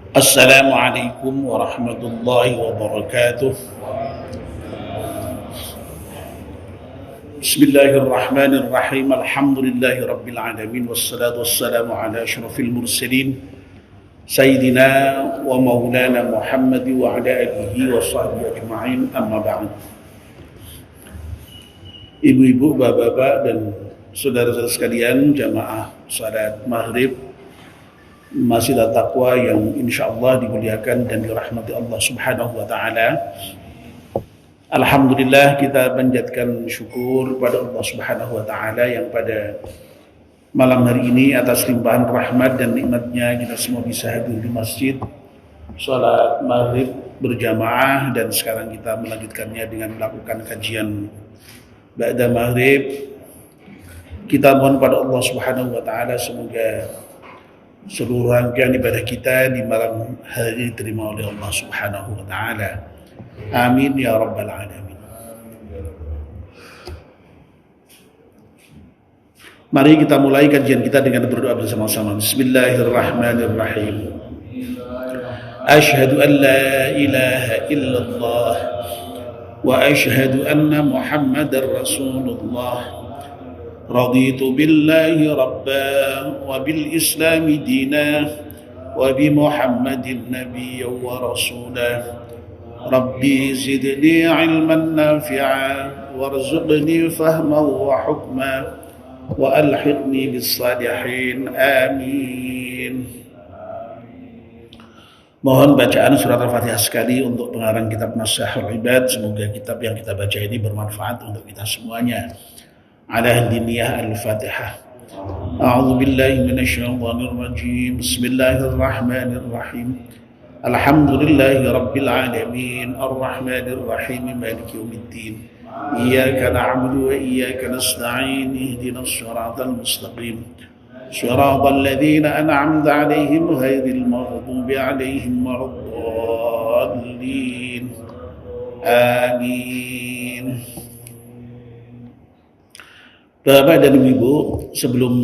Assalamualaikum warahmatullahi wabarakatuh. Bismillahirrahmanirrahim. Alhamdulillahi rabbil alamin. Wassalatu wassalamu ala asyrafil mursalin Sayyidina wa maulana Muhammad wa ala alihi wa sahbihi ajma'in. Amma ba'd. Ibu-ibu, bapak-bapak dan saudara-saudara sekalian, jamaah salat maghrib Masjid At-Taqwa yang insyaallah dimuliakan dan dirahmati Allah Subhanahu wa taala. Alhamdulillah, kita panjatkan syukur pada Allah Subhanahu wa taala yang pada malam hari ini atas limpahan rahmat dan nikmatnya kita semua bisa hadir di masjid salat maghrib berjamaah, dan sekarang kita melanjutkannya dengan melakukan kajian ba'da maghrib. Kita mohon pada Allah Subhanahu wa taala semoga seluruh rangkaian ibadah kita di malam hari ini diterima oleh Allah Subhanahu wa taala. Amin ya rabbal alamin. Mari kita mulai kajian kita dengan berdoa bersama-sama. Bismillahirrahmanirrahim. Asyhadu an la ilaha illallah wa asyhadu anna Muhammadar Rasulullah. Raditu billahi rabba wa bil islami dina wa bi Muhammadin nabiyya wa rasulah. Rabbi zidni ilman nafi'a warzuqni fahman wa hukma wa alhiqni bis salihin. Amin. Mohon bacaan surat Al-Fatihah sekali untuk pengarang kitab Nashahul Ibad. Semoga kitab yang kita baca ini bermanfaat untuk kita semuanya. Ala diniyah al-Fatihah. A'udzu billahi minasyaitonir rajim. Bismillahirrahmanirrahim. Alhamdulillahi rabbil alamin. Arrahmanir rahim. Maliki yaumiddin. Iyyaka na'budu wa iyyaka nasta'in. Ihdinas siratal mustaqim. Siratal ladzina an'amta 'alaihim ghairil maghdubi 'alaihim waladdallin. Amin. Bapak dan Ibu, sebelum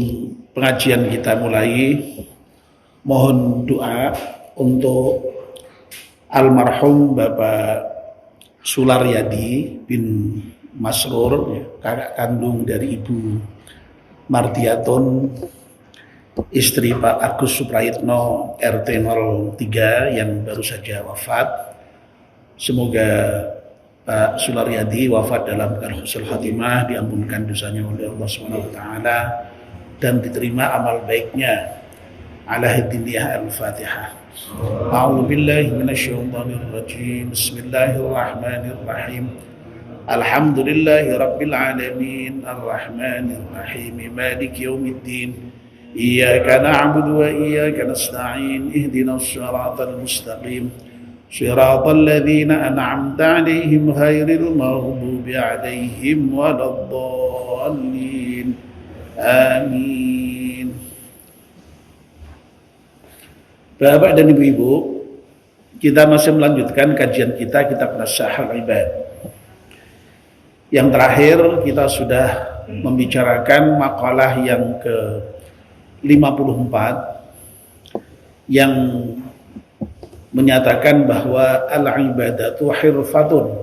pengajian kita mulai, mohon doa untuk almarhum Bapak Sularyadi bin Masrur, kakak kandung dari Ibu Martiatun, istri Pak Agus Suprayitno RT 03 yang baru saja wafat. Semoga Pak Sularyadi wafat dalam keadaan husnul khatimah, diampunkan dosanya oleh Allah Subhanahu wa taala dan diterima amal baiknya. Ala hadiniyah al-Fatihah. A'udzu billahi minasyaitonir rajim. Bismillahirrahmanirrahim. Alhamdulillahi rabbil alamin. Arrahmanir rahim. Maliki yaumiddin. Iyyaka na'budu wa iyyaka nasta'in. Ihdinas siratal mustaqim. صراط الذين أنعمت عليهم غير المغضوب عليهم ولا الضالين. Amin. Bapak dan Ibu-ibu, kita masih melanjutkan kajian kita kitab Nashahul Ibad. Yang terakhir kita sudah membicarakan makalah yang ke-54 yang menyatakan bahwa al-ibadatu hirfatun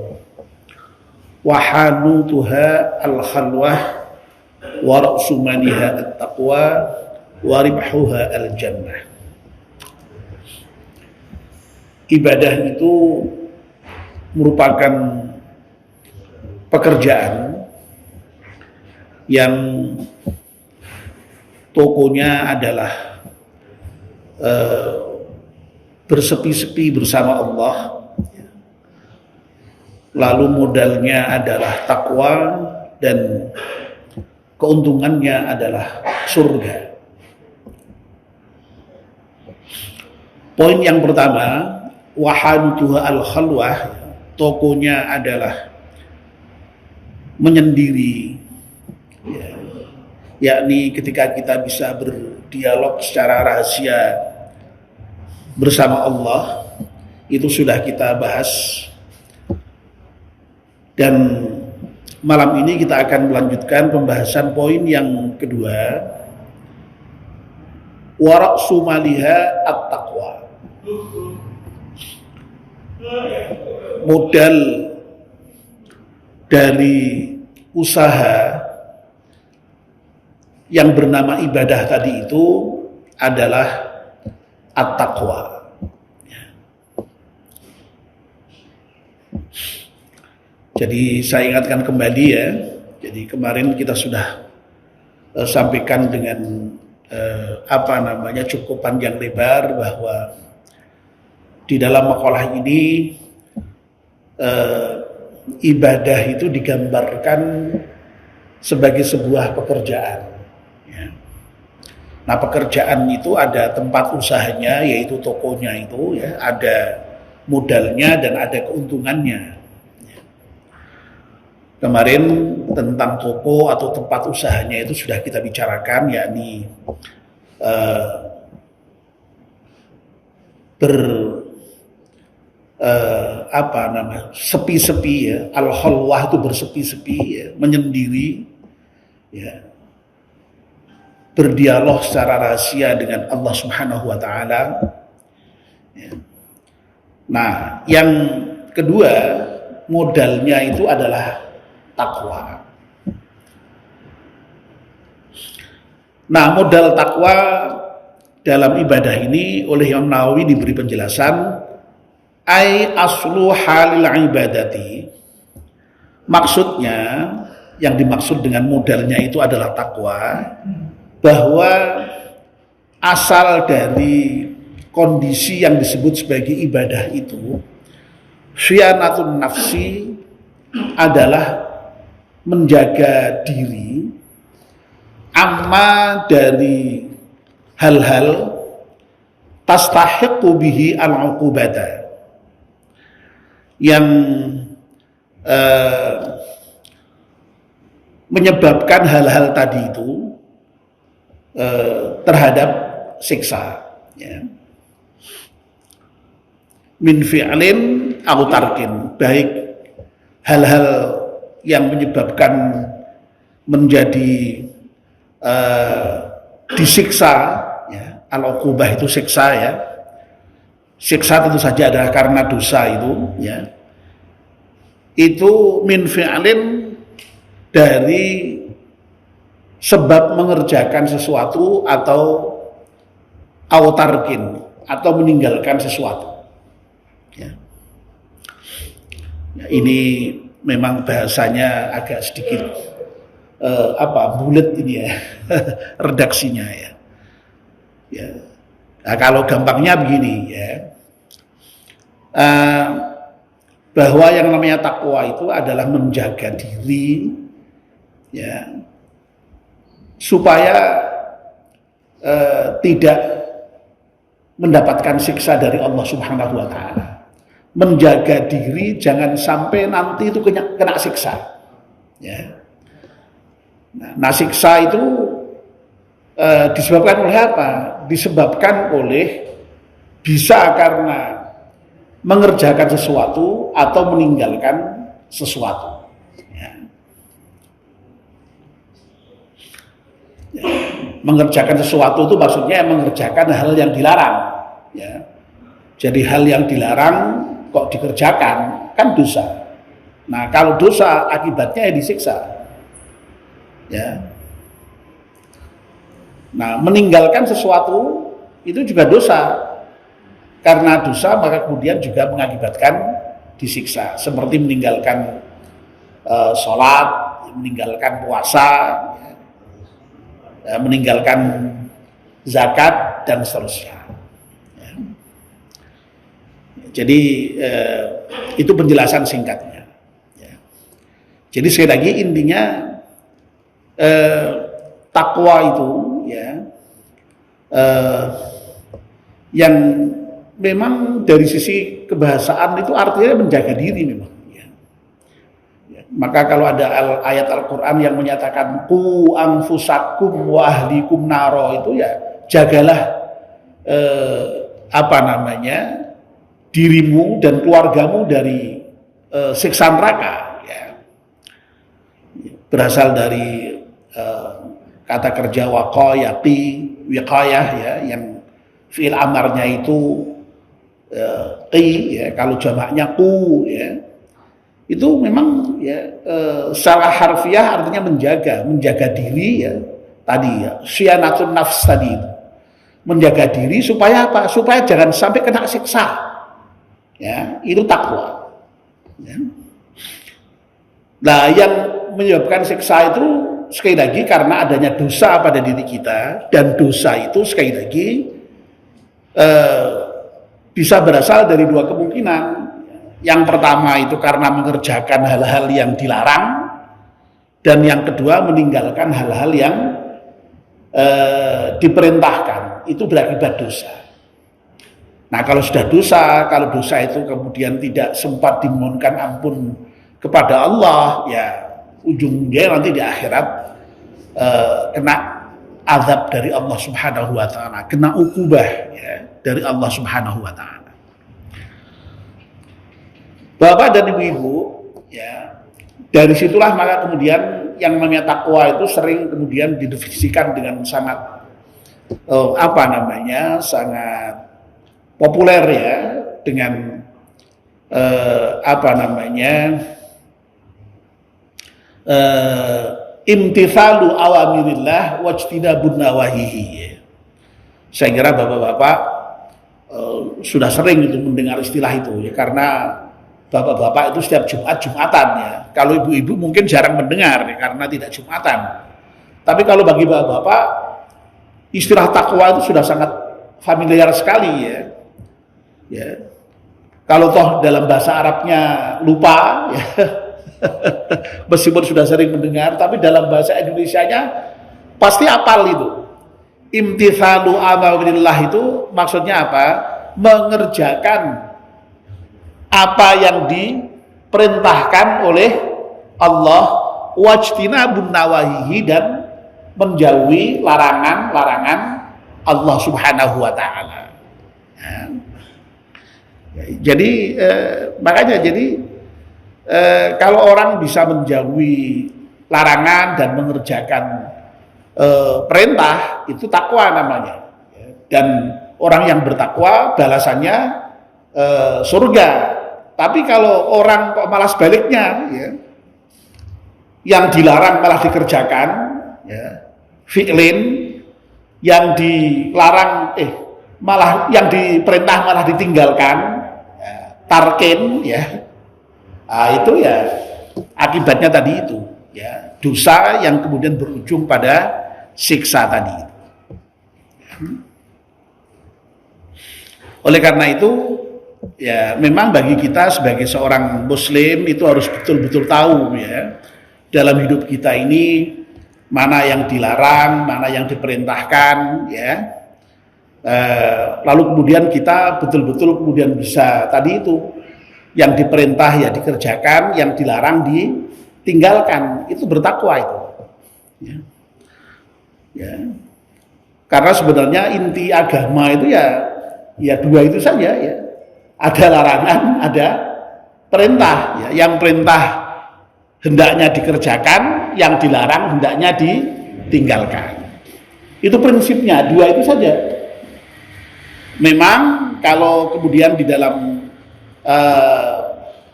wa hanutuha al-khalwah wa ra'su maliha at-taqwa wa ribhuha al-jannah. Ibadah itu merupakan pekerjaan yang tokonya adalah bersepi-sepi bersama Allah, lalu modalnya adalah takwa dan keuntungannya adalah surga. Poin yang pertama, wahaduha al-khalwah, tokonya adalah menyendiri, yakni ketika kita bisa berdialog secara rahasia bersama Allah, itu sudah kita bahas. Dan malam ini kita akan melanjutkan pembahasan poin yang kedua, wa ra'su maliha at-taqwa. modal dari usaha yang bernama ibadah tadi itu adalah at-taqwa. Jadi saya ingatkan kembali ya. Jadi kemarin kita sudah sampaikan dengan cukup panjang lebar bahwa di dalam makalah ini ibadah itu digambarkan sebagai sebuah pekerjaan. Ya. Nah, pekerjaan itu ada tempat usahanya, yaitu tokonya itu, ya, ada modalnya dan ada keuntungannya. Ya. Kemarin tentang toko atau tempat usahanya itu sudah kita bicarakan, yakni sepi-sepi ya, al-khalwah itu bersepi-sepi ya, menyendiri ya, berdialog secara rahasia dengan Allah Subhanahu wa taala ya. Nah, yang kedua modalnya itu adalah takwa. Nah, modal takwa dalam ibadah ini oleh Imam Nawawi diberi penjelasan ai aslu halil ibadati. Maksudnya, yang dimaksud dengan modalnya itu adalah takwa, bahwa asal dari kondisi yang disebut sebagai ibadah itu syianatun nafsi adalah menjaga diri amma dari hal-hal tastahiqu bihi al-uqubata, yang menyebabkan hal-hal tadi itu terhadap siksa ya. Min fi'lin aw tarkin, baik hal-hal yang menyebabkan menjadi disiksa ya. Al-uqubah itu siksa ya. Siksa tentu saja adalah karena dosa itu ya. Itu min fi'lin, dari sebab mengerjakan sesuatu, atau autarkin, atau meninggalkan sesuatu ya. Ya, ini memang bahasanya agak sedikit bulet ini ya redaksinya ya. Ya. Nah, kalau gampangnya begini ya, bahwa yang namanya takwa itu adalah menjaga diri ya, supaya tidak mendapatkan siksa dari Allah Subhanahu wa taala. Menjaga diri jangan sampai nanti itu kena siksa ya. Nah, siksa itu disebabkan oleh apa? Disebabkan oleh bisa karena mengerjakan sesuatu atau meninggalkan sesuatu ya. Ya. Mengerjakan sesuatu itu maksudnya mengerjakan hal yang dilarang ya. Jadi hal yang dilarang kok dikerjakan, kan dosa. Nah, kalau dosa akibatnya ya disiksa ya. Nah, meninggalkan sesuatu itu juga dosa. Karena dosa maka kemudian juga mengakibatkan disiksa. Seperti meninggalkan sholat, meninggalkan puasa, ya, meninggalkan zakat dan seterusnya. Ya. Jadi itu penjelasan singkatnya. Ya. Jadi sekali lagi intinya takwa itu ya, yang memang dari sisi kebahasaan itu artinya menjaga diri memang ya. Ya. Maka kalau ada ayat Al-Quran yang menyatakan qu anfusakum wa ahlikum naro, itu ya jagalah dirimu dan keluargamu dari siksa neraka ya. Berasal dari kata kerja waqayati wiqayah ya, yang fi'il amarnya itu qi, ya, kalau jamaknya ku, ya, itu memang ya secara harfiah artinya menjaga diri, ya, tadi ya, syianatun nafs tadi itu. Menjaga diri supaya apa? Supaya jangan sampai kena siksa. Ya, itu takwa. Ya. Nah, yang menyebabkan siksa itu sekali lagi karena adanya dosa pada diri kita, dan dosa itu sekali lagi bisa berasal dari dua kemungkinan. Yang pertama itu karena mengerjakan hal-hal yang dilarang, dan yang kedua meninggalkan hal-hal yang diperintahkan. Itu berakibat dosa. Nah, kalau sudah dosa, kalau dosa itu kemudian tidak sempat dimohonkan ampun kepada Allah, ya ujungnya nanti di akhirat kena azab dari Allah Subhanahu wa taala, kena ukubah, ya, dari Allah Subhanahu wa taala. Bapak dan Ibu-ibu, ya, dari situlah maka kemudian yang namanya takwa itu sering kemudian didefinisikan dengan sangat sangat populer, ya, dengan imtithalu awamirillah wajtinabun nawahihi, ya. Saya kira bapak-bapak sudah sering itu mendengar istilah itu, ya, karena bapak-bapak itu setiap Jumatan, ya. Kalau ibu-ibu mungkin jarang mendengar, ya, karena tidak Jumatan. Tapi kalau bagi bapak-bapak, istilah takwa itu sudah sangat familiar sekali, ya. Ya. Kalau toh dalam bahasa Arabnya lupa, ya. Meskipun sudah sering mendengar, tapi dalam bahasa Indonesianya pasti apal itu. Imtithalu amrillah itu maksudnya apa? Mengerjakan apa yang diperintahkan oleh Allah, wajtinabun nawahihi, dan menjauhi larangan-larangan Allah Subhanahu wa taala. Ya. Jadi makanya kalau orang bisa menjauhi larangan dan mengerjakan perintah, itu takwa namanya. Dan orang yang bertakwa balasannya surga. Tapi kalau orang kok malah sebaliknya, ya, yang dilarang malah dikerjakan, ya, fi'lin, yang dilarang malah yang diperintah malah ditinggalkan, ya, tarkin, ya. Nah, itu ya akibatnya tadi itu, ya, dosa yang kemudian berujung pada siksa tadi. Oleh karena itu, ya, memang bagi kita sebagai seorang muslim itu harus betul-betul tahu, ya, dalam hidup kita ini mana yang dilarang, mana yang diperintahkan, ya. Lalu kemudian kita betul-betul kemudian bisa tadi itu, yang diperintah ya dikerjakan, yang dilarang ditinggalkan. Itu bertakwa itu, ya. Ya. Karena sebenarnya inti agama itu ya dua itu saja, ya. Ada larangan, ada perintah, ya. Yang perintah hendaknya dikerjakan, yang dilarang hendaknya ditinggalkan. Itu prinsipnya, dua itu saja. Memang kalau kemudian di dalam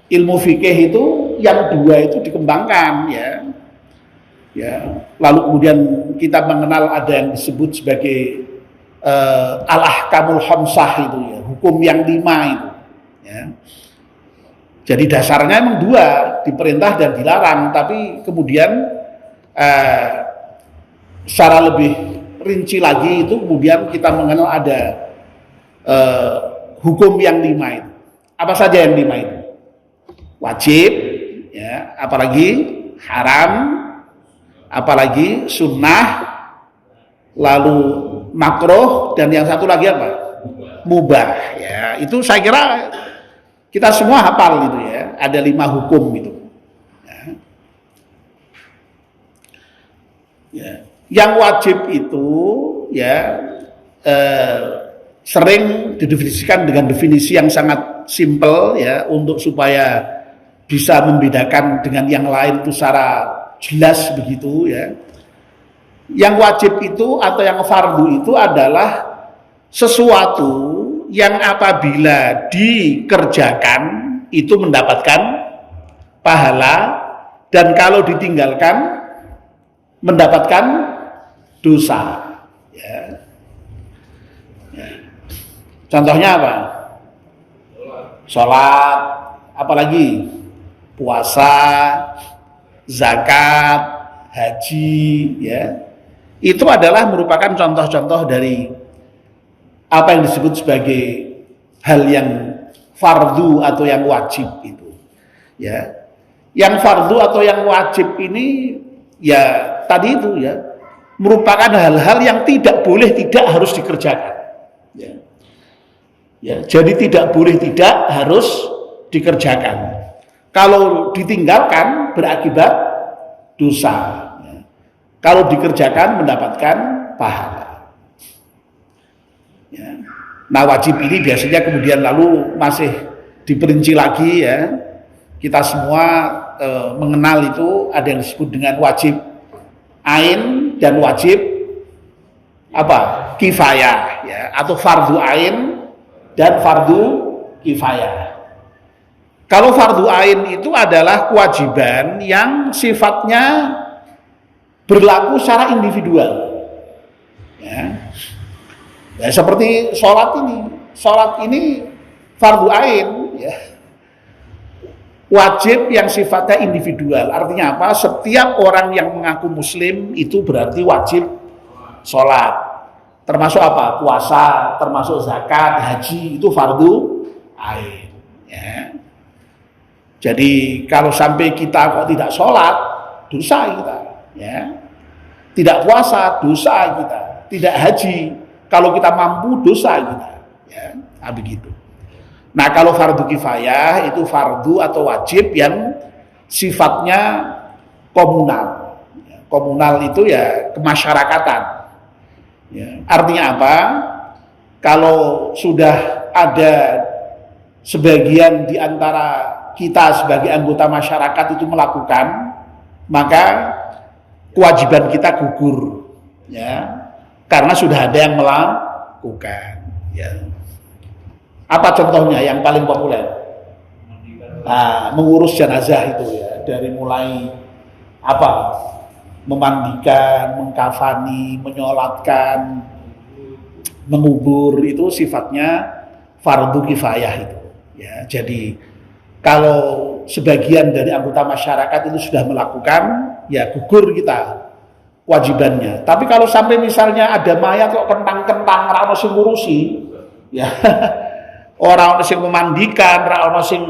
ilmu fikih itu yang dua itu dikembangkan, ya. Ya, lalu kemudian kita mengenal ada yang disebut sebagai al-ahkamul khamsah itu, ya, hukum yang 5 itu, ya. Jadi dasarnya memang dua, diperintah dan dilarang, tapi kemudian secara lebih rinci lagi itu kemudian kita mengenal ada hukum yang 5 itu. Apa saja yang 5 itu? Wajib, ya, apalagi haram, apalagi sunnah, lalu makruh, dan yang satu lagi apa? Mubah, ya. Itu saya kira kita semua hafal itu, ya. Ada 5 hukum itu, ya. Ya. Yang wajib itu, ya, sering didefinisikan dengan definisi yang sangat simpel, ya, untuk supaya bisa membedakan dengan yang lain itu secara jelas begitu, ya. Yang wajib itu atau yang fardu itu adalah sesuatu yang apabila dikerjakan itu mendapatkan pahala, dan kalau ditinggalkan mendapatkan dosa. Ya. Ya. Contohnya apa? Sholat, apalagi puasa, zakat, haji, ya. Itu adalah merupakan contoh-contoh dari apa yang disebut sebagai hal yang fardu atau yang wajib itu. Ya. Yang fardu atau yang wajib ini ya tadi itu ya merupakan hal-hal yang tidak boleh tidak harus dikerjakan. Ya. Ya, jadi tidak boleh tidak harus dikerjakan. Kalau ditinggalkan berakibat dosa. Ya. Kalau dikerjakan mendapatkan pahala. Ya. Nah wajib ini biasanya kemudian lalu masih diperinci lagi ya. Kita semua mengenal itu ada yang disebut dengan wajib ain dan wajib apa? Kifayah ya, atau fardu ain dan fardu kifayah. Kalau fardu ain itu adalah kewajiban yang sifatnya berlaku secara individual. Ya. Ya, seperti sholat ini. Sholat ini fardu ain ya. Wajib yang sifatnya individual. Artinya apa? Setiap orang yang mengaku muslim itu berarti wajib sholat. Termasuk apa? Puasa, termasuk zakat, haji, itu fardu ain. Ya. Jadi kalau sampai kita kok tidak sholat, dosa kita. Ya. Tidak puasa, dosa kita. Tidak haji, kalau kita mampu, dosa kita. Ya. Nah, begitu. Nah kalau fardu kifayah itu fardu atau wajib yang sifatnya komunal. Komunal itu ya kemasyarakatan. Ya. Artinya apa? Kalau sudah ada sebagian di antara kita sebagai anggota masyarakat itu melakukan, maka kewajiban kita gugur. Ya. Karena sudah ada yang melakukan. Ya. Apa contohnya yang paling populer? Nah, mengurus jenazah itu ya, dari mulai apa? Memandikan, mengkafani, menyolatkan, mengubur, itu sifatnya fardu kifayah itu. Ya, jadi kalau sebagian dari anggota masyarakat itu sudah melakukan, ya gugur kita kewajibannya. Tapi kalau sampai misalnya ada mayat kok kentang-kentang ra ono sing ngurusi, ya orang sing memandikan, ra ono sing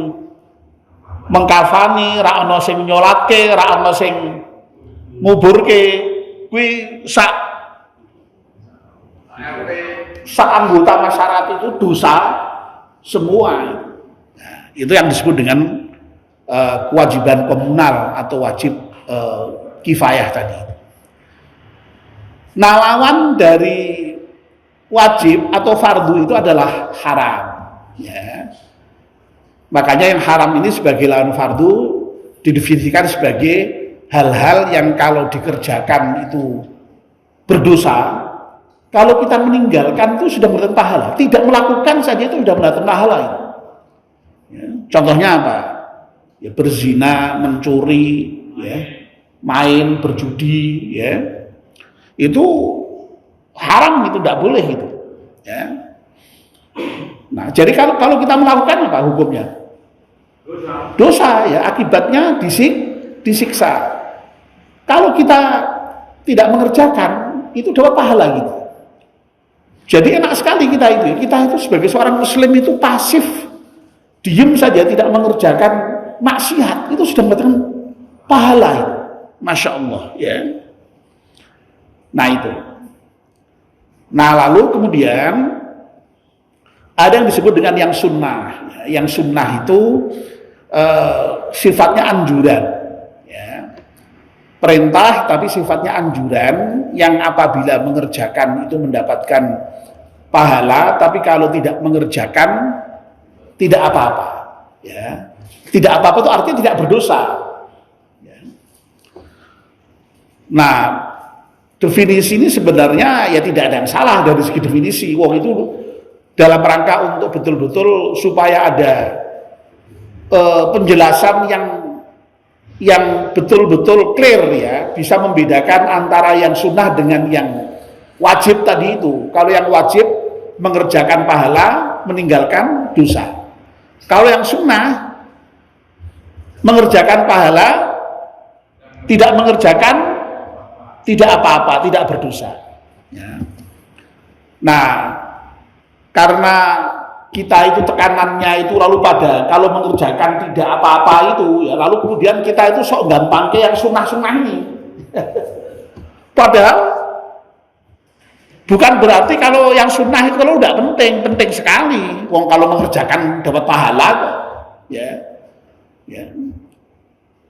mengkafani, ra ono sing nyolatke, ra ono sing nguburke, kuwi sak anggota masyarakat itu dosa semua. Nah, itu yang disebut dengan kewajiban komunal atau wajib kifayah tadi. Nah, lawan dari wajib atau fardu itu adalah haram. Ya. Makanya yang haram ini sebagai lawan fardu didefinisikan sebagai hal-hal yang kalau dikerjakan itu berdosa, kalau kita meninggalkan itu sudah mendapatkan pahala. Tidak melakukan saja itu sudah mendapatkan pahala. Ya. Contohnya apa? Ya, berzina, mencuri, ya, main, berjudi, ya, itu haram, itu tidak boleh itu. Ya. Nah, jadi kalau kita melakukan apa hukumnya? Dosa ya, akibatnya disiksa. Kalau kita tidak mengerjakan, itu dapat pahala kita. Jadi enak sekali kita itu sebagai seorang muslim itu pasif, diem saja tidak mengerjakan maksiat, itu sudah mendapatkan pahala itu. Masya Allah ya. Nah itu. Nah lalu kemudian ada yang disebut dengan yang sunnah. Yang sunnah itu sifatnya anjuran. Ya. Perintah tapi sifatnya anjuran, yang apabila mengerjakan itu mendapatkan pahala, tapi kalau tidak mengerjakan tidak apa-apa. Ya. Tidak apa-apa itu artinya tidak berdosa. Ya. Nah, definisi ini sebenarnya ya tidak ada yang salah dari segi definisi. Wong itu dalam rangka untuk betul-betul supaya ada penjelasan yang betul-betul clear ya, bisa membedakan antara yang sunnah dengan yang wajib tadi itu. Kalau yang wajib mengerjakan pahala, meninggalkan dosa. Kalau yang sunnah mengerjakan pahala, tidak mengerjakan tidak apa-apa, tidak berdosa. Ya. Nah, karena kita itu tekanannya itu lalu pada kalau mengerjakan tidak apa-apa itu ya, lalu kemudian kita itu sok gampang ke yang sunnah-sunnah ini. Padahal bukan berarti kalau yang sunnah itu kalau udah penting sekali. Wong kalau mengerjakan dapat pahala kok. Ya. Ya.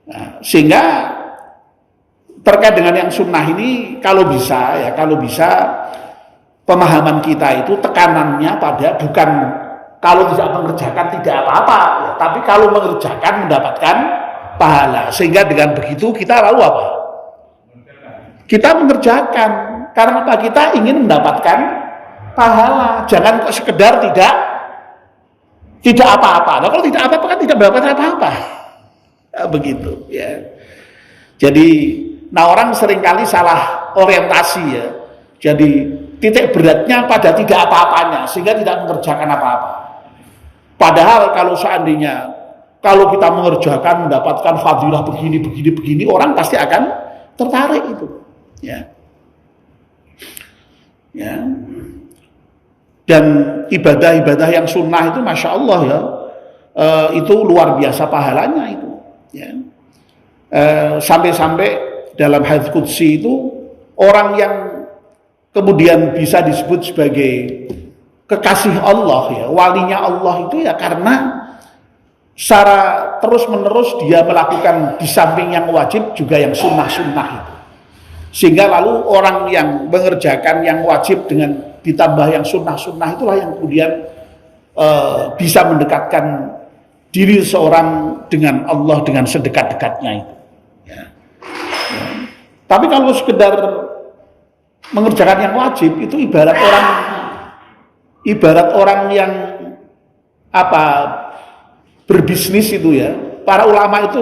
Nah, sehingga terkait dengan yang sunnah ini kalau bisa pemahaman kita itu tekanannya pada bukan kalau tidak mengerjakan tidak apa-apa ya, tapi kalau mengerjakan mendapatkan pahala. Sehingga dengan begitu kita lalu apa? Kita mengerjakan karena apa? Kita ingin mendapatkan pahala. Jangan kok sekedar tidak apa-apa. Nah, kalau tidak apa-apa kan tidak mendapatkan apa-apa. Nah, begitu ya. Jadi orang seringkali salah orientasi ya. Jadi titik beratnya pada tidak apa-apanya sehingga tidak mengerjakan apa-apa. Padahal kalau seandainya kalau kita mengerjakan mendapatkan fadilah begini orang pasti akan tertarik itu. Ya. Ya. Dan ibadah-ibadah yang sunnah itu masya Allah ya, itu luar biasa pahalanya itu. Ya. Sampai-sampai dalam hadits qudsi itu orang yang kemudian bisa disebut sebagai kekasih Allah ya, walinya Allah itu ya karena secara terus-menerus dia melakukan di samping yang wajib juga yang sunnah-sunnah itu. Sehingga lalu orang yang mengerjakan yang wajib dengan ditambah yang sunnah-sunnah itulah yang kemudian bisa mendekatkan diri seorang dengan Allah dengan sedekat-dekatnya itu. Ya. Ya. Tapi kalau sekedar mengerjakan yang wajib itu ibarat orang yang berbisnis itu ya. Para ulama itu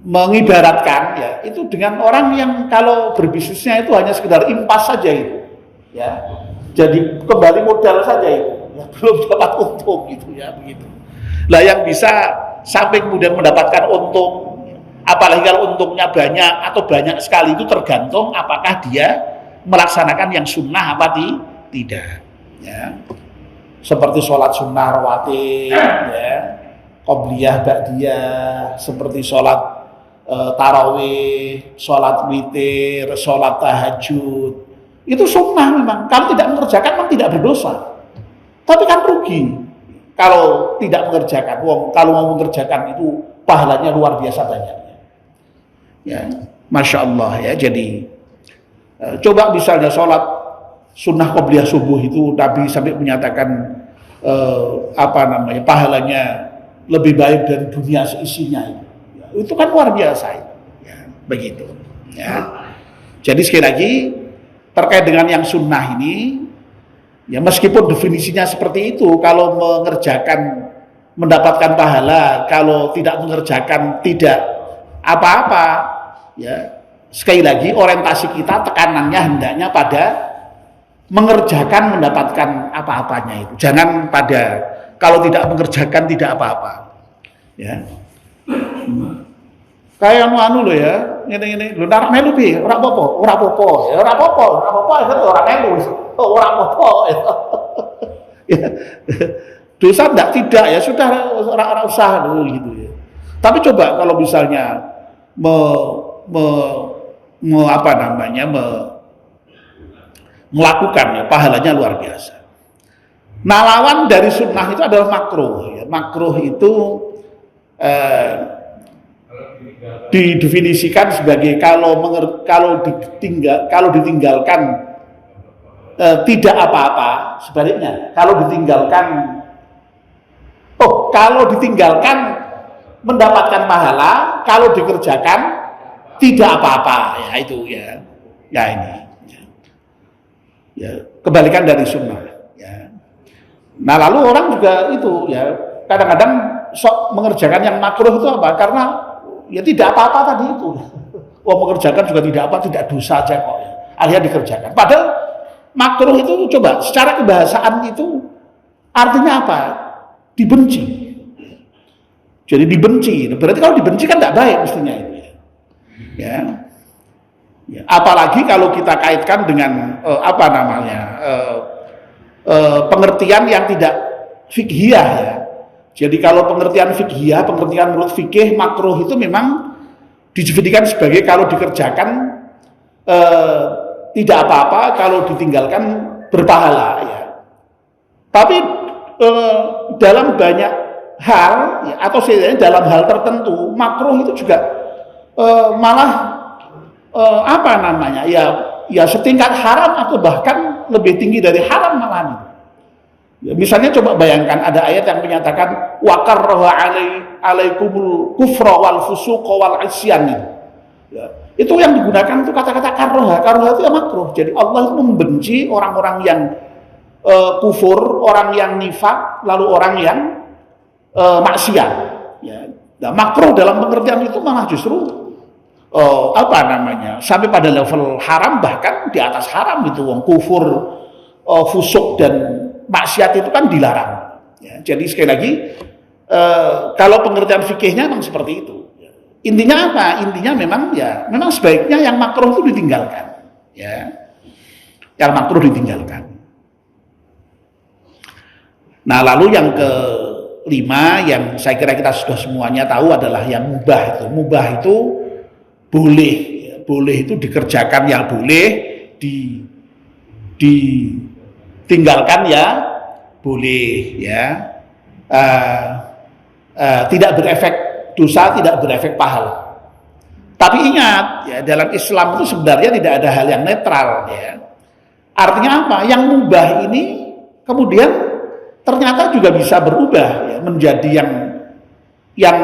mengibaratkan ya itu dengan orang yang kalau berbisnisnya itu hanya sekedar impas saja itu ya, jadi kembali modal saja itu ya, belum dapat untung gitu ya, begitu lah. Yang bisa sampai kemudian mendapatkan untung, apalagi kalau untungnya banyak atau banyak sekali, itu tergantung apakah dia melaksanakan yang sunnah apa tidak ya. Seperti sholat sunnah rawatib ya, qobliyah ba'diyah, seperti sholat tarawih, sholat witir, sholat tahajud, itu sunnah memang. Kalau tidak mengerjakan memang tidak berdosa, tapi kan rugi kalau tidak mengerjakan. Kalau mau mengerjakan itu pahalanya luar biasa banyaknya ya, masya Allah ya. Jadi coba misalnya sholat sunnah qobliyah subuh itu Nabi sampai menyatakan pahalanya lebih baik dari dunia seisinya itu kan luar biasa ya, begitu ya. Jadi sekali lagi terkait dengan yang sunnah ini ya, meskipun definisinya seperti itu, kalau mengerjakan mendapatkan pahala, kalau tidak mengerjakan tidak apa-apa ya. Sekali lagi orientasi kita tekanannya hendaknya pada mengerjakan mendapatkan apa-apanya itu. Jangan pada kalau tidak mengerjakan tidak apa-apa. Ya. Kayak anu lho ya, ngene-ngene. Lho nek melu piye? Ora apa-apa, ora apa-apa. Ya ora apa-apa, ora apa-apa itu ora melu. Ora apa-apa. Ya. Dosa tidak ya sudah ora usah dulu gitu ya. Tapi coba kalau misalnya melakukan ya, pahalanya luar biasa. Nah, lawan dari sunnah itu adalah makruh ya. Makruh itu didefinisikan sebagai kalau ditinggalkan tidak apa-apa. Sebaliknya, kalau ditinggalkan mendapatkan pahala, kalau dikerjakan tidak apa-apa ya, itu ya. Ya ini. Ya. Ya, kebalikan dari sunnah. Ya. Nah lalu orang juga itu ya kadang-kadang sok mengerjakan yang makruh itu apa? Karena ya tidak apa-apa tadi itu. Oh mengerjakan juga tidak apa, tidak dosa aja kok. Ya. Akhirnya dikerjakan. Padahal makruh itu coba secara kebahasaan itu artinya apa? Dibenci. Jadi dibenci. Berarti kalau dibenci kan tidak baik mestinya itu. Ya. Ya. Apalagi kalau kita kaitkan dengan pengertian yang tidak fikhiyah ya. Jadi kalau pengertian fikhiyah, pengertian menurut fikih makruh itu memang dijadikan sebagai kalau dikerjakan tidak apa-apa, kalau ditinggalkan berpahala ya. Tapi dalam banyak hal ya, atau setidaknya dalam hal tertentu makruh itu juga malah ya setingkat haram atau bahkan lebih tinggi dari haram malahan. Ya, misalnya coba bayangkan ada ayat yang menyatakan wa karraha alaikumul kufra wal fusuqa wal isyan. Ya, itu yang digunakan itu kata-kata karraha. Karraha itu ya makruh. Jadi Allah itu membenci orang-orang yang kufur, orang yang nifak, lalu orang yang maksiat. Ya. Nah, makruh dalam pengertian itu malah justru sampai pada level haram, bahkan di atas haram itu wong kufur, fusuk dan maksiat itu kan dilarang. Ya, jadi sekali lagi kalau pengertian fikihnya memang seperti itu. Intinya apa? Intinya memang sebaiknya yang makruh itu ditinggalkan. Ya, yang makruh ditinggalkan. Nah lalu yang kelima yang saya kira kita sudah semuanya tahu adalah yang mubah itu. Mubah itu boleh, ya, boleh itu dikerjakan ya boleh, ditinggalkan ya boleh, ya. Tidak berefek dosa, tidak berefek pahala. Tapi ingat, ya dalam Islam itu sebenarnya tidak ada hal yang netral, ya. Artinya apa? Yang mubah ini kemudian ternyata juga bisa berubah, ya, menjadi yang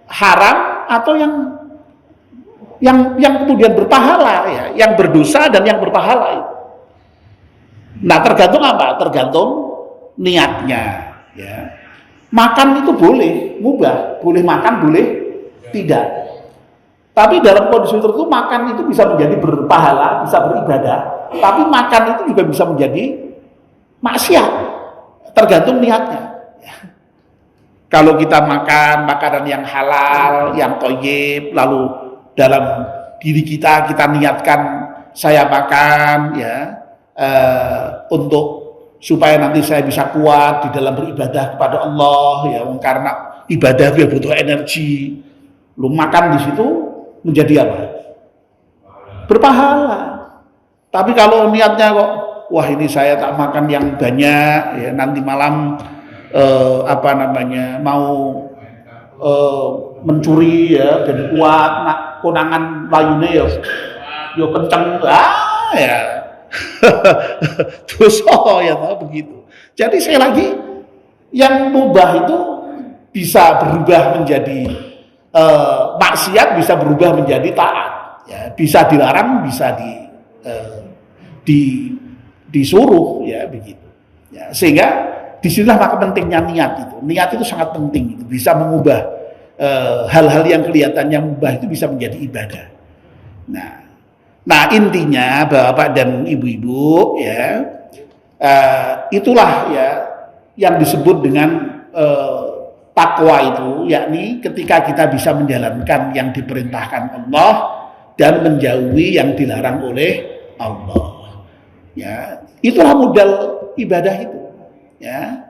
haram atau yang kemudian berpahala, ya, yang berdosa dan yang berpahala. Nah tergantung apa? Tergantung niatnya. Ya. Makan itu boleh, mubah, boleh makan, boleh tidak. Tapi dalam kondisi tertentu makan itu bisa menjadi berpahala, bisa beribadah. Tapi makan itu juga bisa menjadi maksiat, tergantung niatnya. Ya. Kalau kita makan makanan yang halal, yang thayyib, lalu dalam diri kita niatkan saya makan ya untuk supaya nanti saya bisa kuat di dalam beribadah kepada Allah ya, karena ibadah itu butuh energi. Lu makan di situ menjadi apa? Berpahala. Tapi kalau niatnya kok wah ini saya tak makan yang banyak ya, nanti malam mau mencuri ya jadi kuat, nak konangan layune ya yo kenceng ya. Dosa ya begitu. Jadi sekali lagi yang mubah itu bisa berubah menjadi maksiat, bisa berubah menjadi taat. Ya, bisa dilarang, bisa disuruh ya begitu. Ya, sehingga disinilah maka pentingnya niat itu. Niat itu sangat penting. Itu bisa mengubah hal-hal yang kelihatannya mubah itu bisa menjadi ibadah. Nah intinya Bapak dan Ibu-ibu ya itulah ya yang disebut dengan takwa itu, yakni ketika kita bisa menjalankan yang diperintahkan Allah dan menjauhi yang dilarang oleh Allah. Ya, itulah modal ibadah itu. Ya,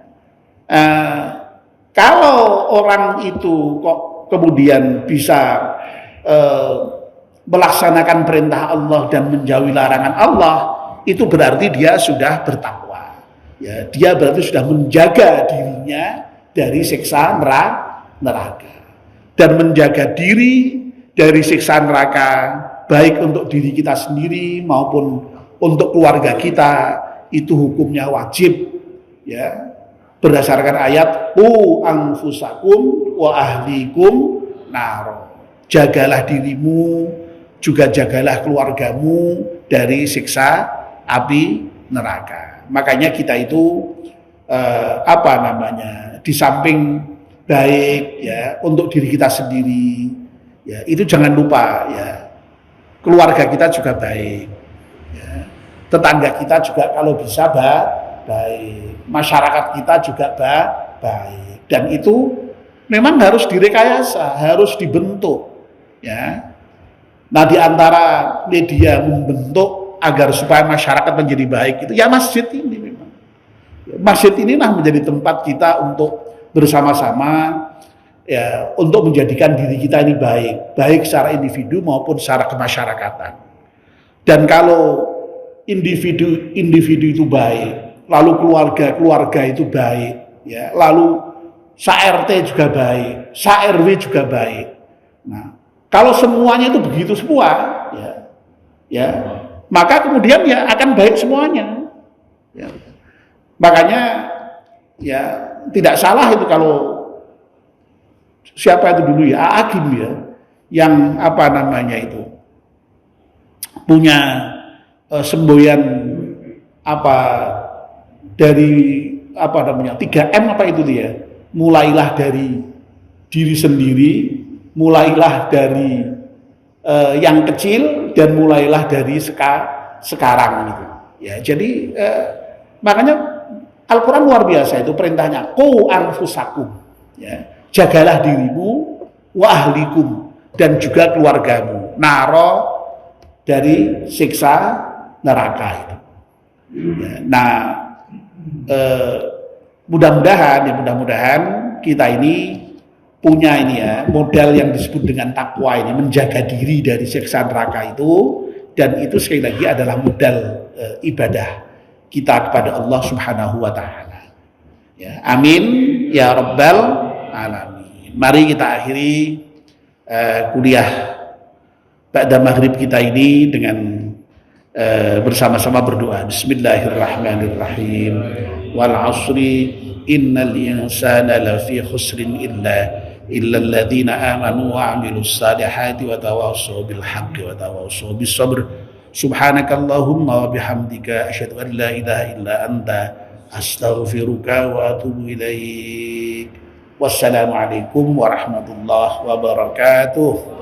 kalau orang itu kok kemudian bisa melaksanakan perintah Allah dan menjauhi larangan Allah, itu berarti dia sudah bertakwa. Ya, dia berarti sudah menjaga dirinya dari siksa neraka. Dan menjaga diri dari siksa neraka baik untuk diri kita sendiri maupun untuk keluarga kita itu hukumnya wajib, ya. Berdasarkan ayat qu anfusakum wa ahlikum nar. Jagalah dirimu, juga jagalah keluargamu dari siksa api neraka. Makanya kita itu di samping baik ya untuk diri kita sendiri, ya itu jangan lupa ya keluarga kita juga baik, ya, tetangga kita juga kalau bisa baik, masyarakat kita juga baik, dan itu memang harus direkayasa, harus dibentuk, ya. Nah, di antara media membentuk agar supaya masyarakat menjadi baik itu ya masjid ini memang. Masjid inilah menjadi tempat kita untuk bersama-sama ya untuk menjadikan diri kita ini baik secara individu maupun secara kemasyarakatan. Dan kalau individu itu baik, lalu keluarga itu baik, ya, lalu sa-RT juga baik, sa-RW juga baik. Nah, kalau semuanya itu begitu semua, ya, maka kemudian ya akan baik semuanya. Ya. Makanya ya tidak salah itu kalau siapa itu dulu ya Agim ya yang punya semboyan dari 3M itu dia. Mulailah dari diri sendiri, mulailah dari yang kecil, dan mulailah dari sekarang gitu. Ya, jadi makanya Al-Quran luar biasa itu perintahnya, qu anfusakum, ya, jagalah dirimu, wa ahlikum, dan juga keluargamu, naro dari siksa neraka itu. Ya, nah, mudah-mudahan kita ini punya modal yang disebut dengan takwa ini, menjaga diri dari siksa neraka itu, dan itu sekali lagi adalah modal ibadah kita kepada Allah Subhanahu wa taala. Ya, amin ya rabbal alamin. Mari kita akhiri kuliah ba'da maghrib kita ini dengan bersama-sama berdoa. Bismillahirrahmanirrahim. Wal 'ashri innal insana lafi khusrin illa alladziina aamanu wa 'amilus shalihati wa tawassaw bil haqqi wa tawassaw bis sabr. Subhanakallahumma wa bihamdika asyhadu an la ilaha illa anta astaghfiruka wa atubu ilaik. Wassalamualaikum warahmatullahi wabarakatuh.